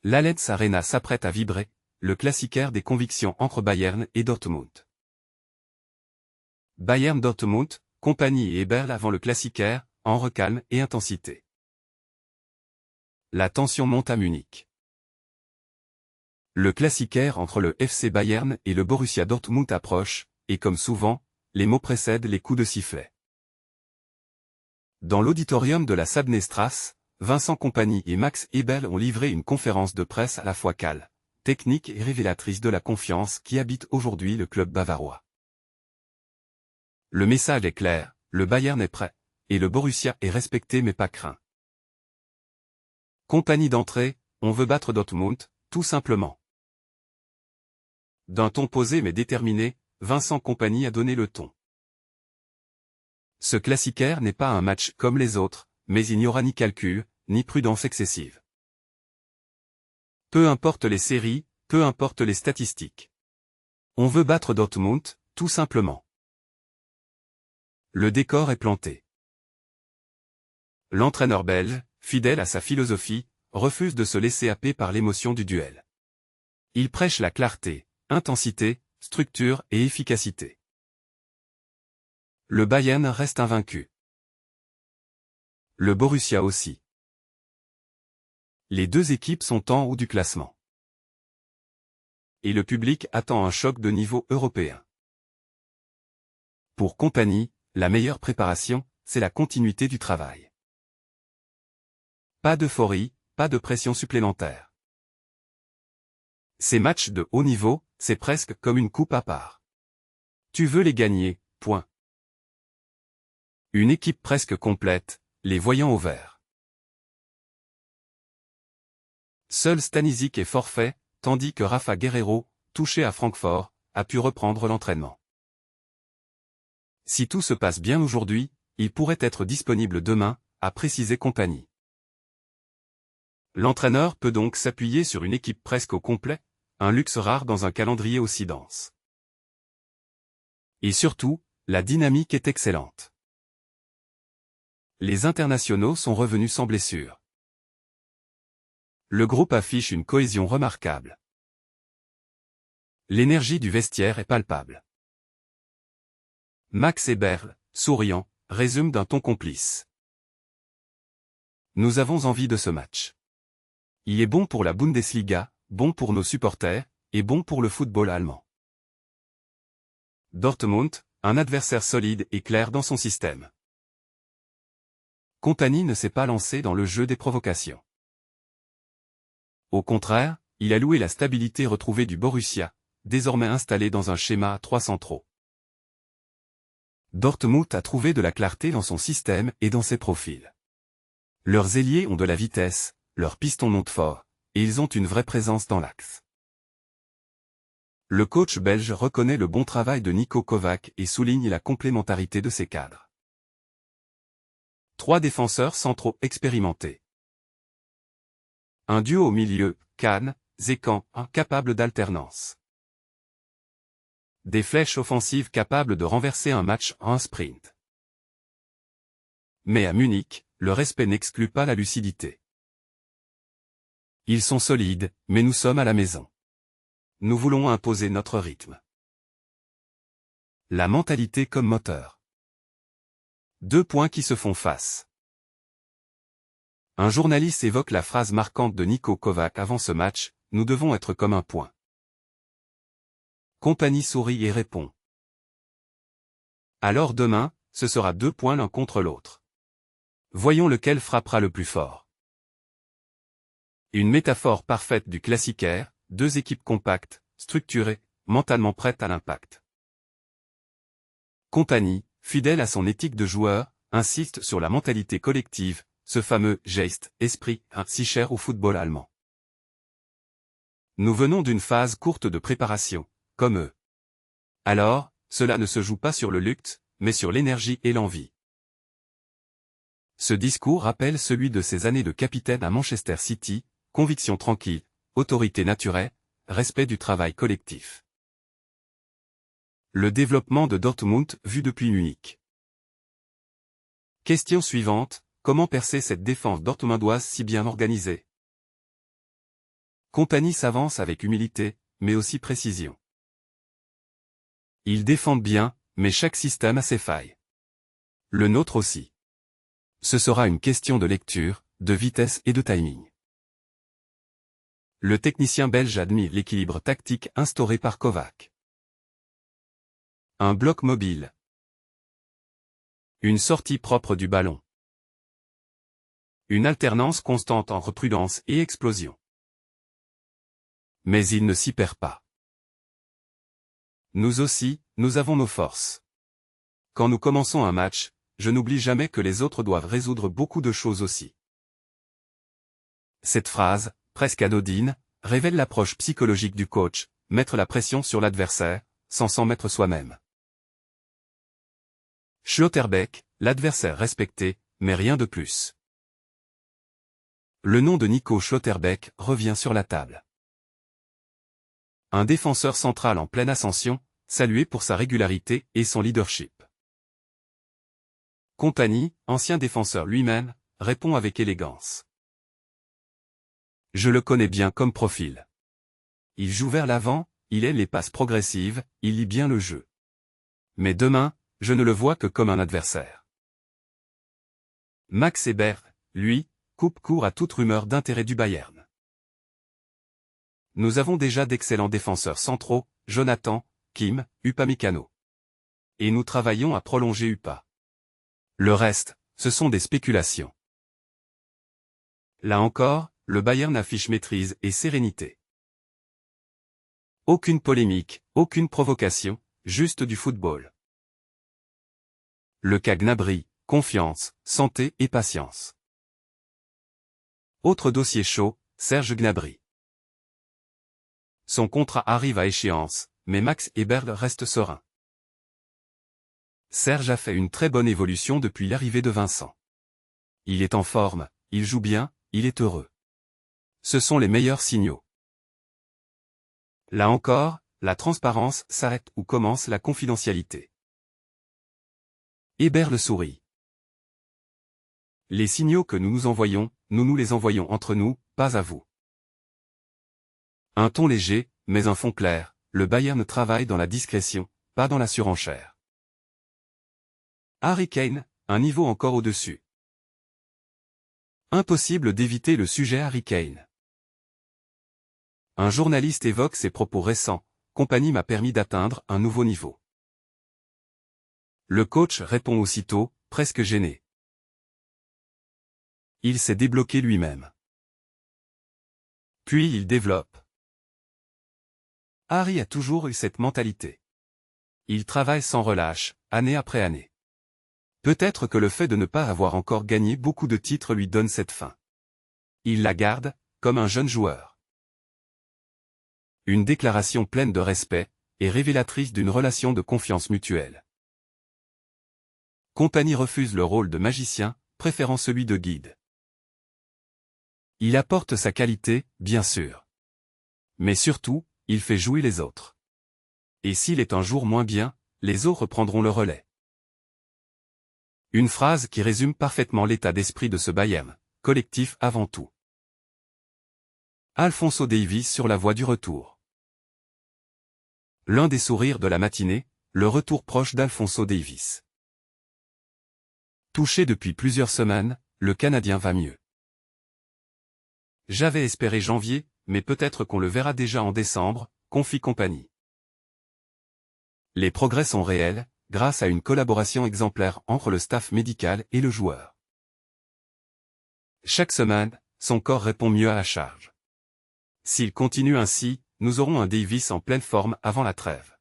L'Allianz Arena s'apprête à vibrer, le classiquaire des convictions entre Bayern et Dortmund. Bayern Dortmund, Kompany et Eberl avant le classiquaire, en recalme et intensité. La tension monte à Munich. Le classiquaire entre le FC Bayern et le Borussia Dortmund approche, et comme souvent, les mots précèdent les coups de sifflet. Dans l'auditorium de la Sabnestrasse, Vincent Kompany et Max Eberl ont livré une conférence de presse à la fois calme, technique et révélatrice de la confiance qui habite aujourd'hui le club bavarois. Le message est clair, le Bayern est prêt, et le Borussia est respecté mais pas craint. Kompany d'entrée, on veut battre Dortmund, tout simplement. D'un ton posé mais déterminé, Vincent Kompany a donné le ton. Ce classiquaire n'est pas un match comme les autres, mais il n'y aura ni calcul, ni prudence excessive. Peu importe les séries, peu importe les statistiques. On veut battre Dortmund, tout simplement. Le décor est planté. L'entraîneur belge, fidèle à sa philosophie, refuse de se laisser happer par l'émotion du duel. Il prêche la clarté, intensité, structure et efficacité. Le Bayern reste invaincu. Le Borussia aussi. Les deux équipes sont en haut du classement. Et le public attend un choc de niveau européen. Pour Kompany, la meilleure préparation, c'est la continuité du travail. Pas d'euphorie, pas de pression supplémentaire. Ces matchs de haut niveau, c'est presque comme une coupe à part. Tu veux les gagner, point. Une équipe presque complète, les voyants au vert. Seul Stanisic est forfait, tandis que Rafa Guerreiro, touché à Francfort, a pu reprendre l'entraînement. Si tout se passe bien aujourd'hui, il pourrait être disponible demain, a précisé Kompany. L'entraîneur peut donc s'appuyer sur une équipe presque au complet, un luxe rare dans un calendrier aussi dense. Et surtout, la dynamique est excellente. Les internationaux sont revenus sans blessure. Le groupe affiche une cohésion remarquable. L'énergie du vestiaire est palpable. Max Eberl, souriant, résume d'un ton complice. Nous avons envie de ce match. Il est bon pour la Bundesliga, bon pour nos supporters, et bon pour le football allemand. Dortmund, un adversaire solide et clair dans son système. Kompany ne s'est pas lancé dans le jeu des provocations. Au contraire, il a loué la stabilité retrouvée du Borussia, désormais installé dans un schéma à 3 centraux. Dortmund a trouvé de la clarté dans son système et dans ses profils. Leurs ailiers ont de la vitesse, leurs pistons montent fort, et ils ont une vraie présence dans l'axe. Le coach belge reconnaît le bon travail de Niko Kovac et souligne la complémentarité de ses cadres. 3 défenseurs centraux expérimentés. Un duo au milieu, Kahn, Zekan, capable d'alternance. Des flèches offensives capables de renverser un match en un sprint. Mais à Munich, le respect n'exclut pas la lucidité. Ils sont solides, mais nous sommes à la maison. Nous voulons imposer notre rythme. La mentalité comme moteur. 2 points qui se font face. Un journaliste évoque la phrase marquante de Niko Kovac avant ce match, « Nous devons être comme un point ». Kompany sourit et répond. Alors demain, ce sera 2 points l'un contre l'autre. Voyons lequel frappera le plus fort. Une métaphore parfaite du classiquaire, 2 équipes compactes, structurées, mentalement prêtes à l'impact. Kompany, fidèle à son éthique de joueur, insiste sur la mentalité collective, ce fameux « Geist, esprit », si cher au football allemand. Nous venons d'une phase courte de préparation, comme eux. Alors, cela ne se joue pas sur le luxe, mais sur l'énergie et l'envie. Ce discours rappelle celui de ses années de capitaine à Manchester City, conviction tranquille, autorité naturelle, respect du travail collectif. Le développement de Dortmund vu depuis Munich. Question suivante. Comment percer cette défense dortmundoise si bien organisée? Compagnie s'avance avec humilité, mais aussi précision. Ils défendent bien, mais chaque système a ses failles. Le nôtre aussi. Ce sera une question de lecture, de vitesse et de timing. Le technicien belge admire l'équilibre tactique instauré par Kovac. Un bloc mobile. Une sortie propre du ballon. Une alternance constante entre prudence et explosion. Mais il ne s'y perd pas. Nous aussi, nous avons nos forces. Quand nous commençons un match, je n'oublie jamais que les autres doivent résoudre beaucoup de choses aussi. Cette phrase, presque anodine, révèle l'approche psychologique du coach, mettre la pression sur l'adversaire, sans s'en mettre soi-même. Schlotterbeck, l'adversaire respecté, mais rien de plus. Le nom de Nico Schlotterbeck revient sur la table. Un défenseur central en pleine ascension, salué pour sa régularité et son leadership. Compagnie, ancien défenseur lui-même, répond avec élégance. Je le connais bien comme profil. Il joue vers l'avant, il aime les passes progressives, il lit bien le jeu. Mais demain, je ne le vois que comme un adversaire. Max Eber, lui, coupe court à toute rumeur d'intérêt du Bayern. Nous avons déjà d'excellents défenseurs centraux, Jonathan, Kim, Upamecano. Et nous travaillons à prolonger Upa. Le reste, ce sont des spéculations. Là encore, le Bayern affiche maîtrise et sérénité. Aucune polémique, aucune provocation, juste du football. Le cas Gnabry, confiance, santé et patience. Autre dossier chaud, Serge Gnabry. Son contrat arrive à échéance, mais Max Eberl reste serein. Serge a fait une très bonne évolution depuis l'arrivée de Vincent. Il est en forme, il joue bien, il est heureux. Ce sont les meilleurs signaux. Là encore, la transparence s'arrête où commence la confidentialité. Eberl sourit. Les signaux que nous nous envoyons, nous nous les envoyons entre nous, pas à vous. Un ton léger, mais un fond clair, le Bayern travaille dans la discrétion, pas dans la surenchère. Harry Kane, un niveau encore au-dessus. Impossible d'éviter le sujet Harry Kane. Un journaliste évoque ses propos récents, Compagnie m'a permis d'atteindre un nouveau niveau. Le coach répond aussitôt, presque gêné. Il s'est débloqué lui-même. Puis il développe. Harry a toujours eu cette mentalité. Il travaille sans relâche, année après année. Peut-être que le fait de ne pas avoir encore gagné beaucoup de titres lui donne cette faim. Il la garde, comme un jeune joueur. Une déclaration pleine de respect, et révélatrice d'une relation de confiance mutuelle. Compagnie refuse le rôle de magicien, préférant celui de guide. Il apporte sa qualité, bien sûr. Mais surtout, il fait jouer les autres. Et s'il est un jour moins bien, les autres prendront le relais. Une phrase qui résume parfaitement l'état d'esprit de ce Bayern, collectif avant tout. Alphonso Davies sur la voie du retour. L'un des sourires de la matinée, le retour proche d'Alphonso Davies. Touché depuis plusieurs semaines, le Canadien va mieux. J'avais espéré janvier, mais peut-être qu'on le verra déjà en décembre, confie Compagnie. Les progrès sont réels, grâce à une collaboration exemplaire entre le staff médical et le joueur. Chaque semaine, son corps répond mieux à la charge. S'il continue ainsi, nous aurons un Davies en pleine forme avant la trêve.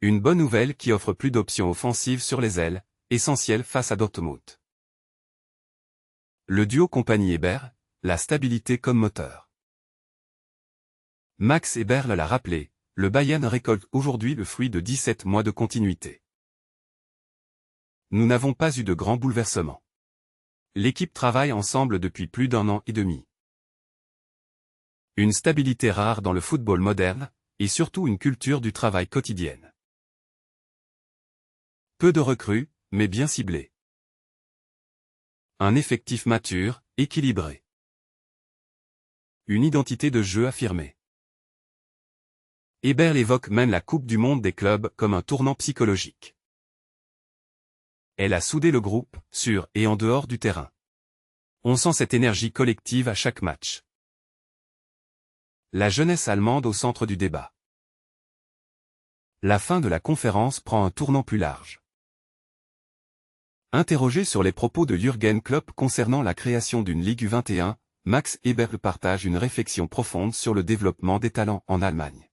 Une bonne nouvelle qui offre plus d'options offensives sur les ailes, essentielles face à Dortmund. Le duo Compagnie-Eberl, la stabilité comme moteur. Max Eberl l'a rappelé, le Bayern récolte aujourd'hui le fruit de 17 mois de continuité. Nous n'avons pas eu de grands bouleversements. L'équipe travaille ensemble depuis plus d'un an et demi. Une stabilité rare dans le football moderne, et surtout une culture du travail quotidienne. Peu de recrues, mais bien ciblées. Un effectif mature, équilibré. une identité de jeu affirmée. Eberl évoque même la Coupe du Monde des clubs comme un tournant psychologique. Elle a soudé le groupe, sur et en dehors du terrain. On sent cette énergie collective à chaque match. La jeunesse allemande au centre du débat. La fin de la conférence prend un tournant plus large. Interrogé sur les propos de Jürgen Klopp concernant la création d'une Ligue U21, Max Eberl partage une réflexion profonde sur le développement des talents en Allemagne.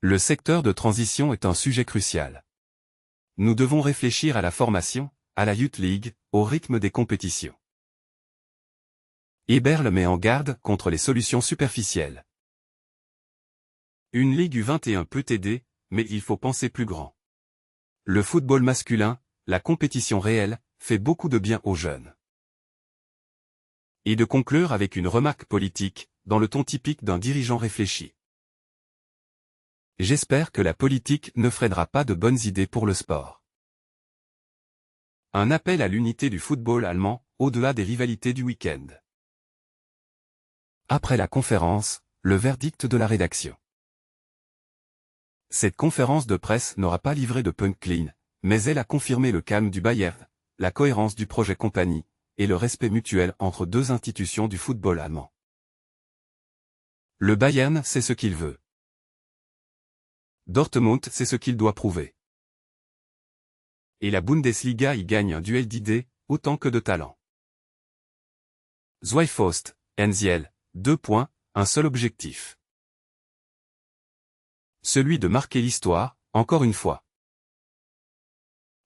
Le secteur de transition est un sujet crucial. Nous devons réfléchir à la formation, à la Youth League, au rythme des compétitions. Eberl met en garde contre les solutions superficielles. Une Ligue U21 peut aider, mais il faut penser plus grand. Le football masculin, la compétition réelle, fait beaucoup de bien aux jeunes. Et de conclure avec une remarque politique, dans le ton typique d'un dirigeant réfléchi. J'espère que la politique ne freinera pas de bonnes idées pour le sport. Un appel à l'unité du football allemand, au-delà des rivalités du week-end. Après la conférence, le verdict de la rédaction. Cette conférence de presse n'aura pas livré de punchline, mais elle a confirmé le calme du Bayern, la cohérence du projet compagnie, et le respect mutuel entre deux institutions du football allemand. Le Bayern sait ce qu'il veut. Dortmund sait ce qu'il doit prouver. Et la Bundesliga y gagne un duel d'idées, autant que de talent. Zweifaust, Enziel, 2 points, un seul objectif. Celui de marquer l'histoire, encore une fois.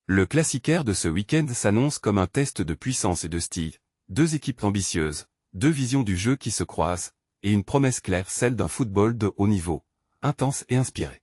Le classiquaire de ce week-end s'annonce comme un test de puissance et de style, deux équipes ambitieuses, deux visions du jeu qui se croisent, et une promesse claire, celle d'un football de haut niveau, intense et inspiré.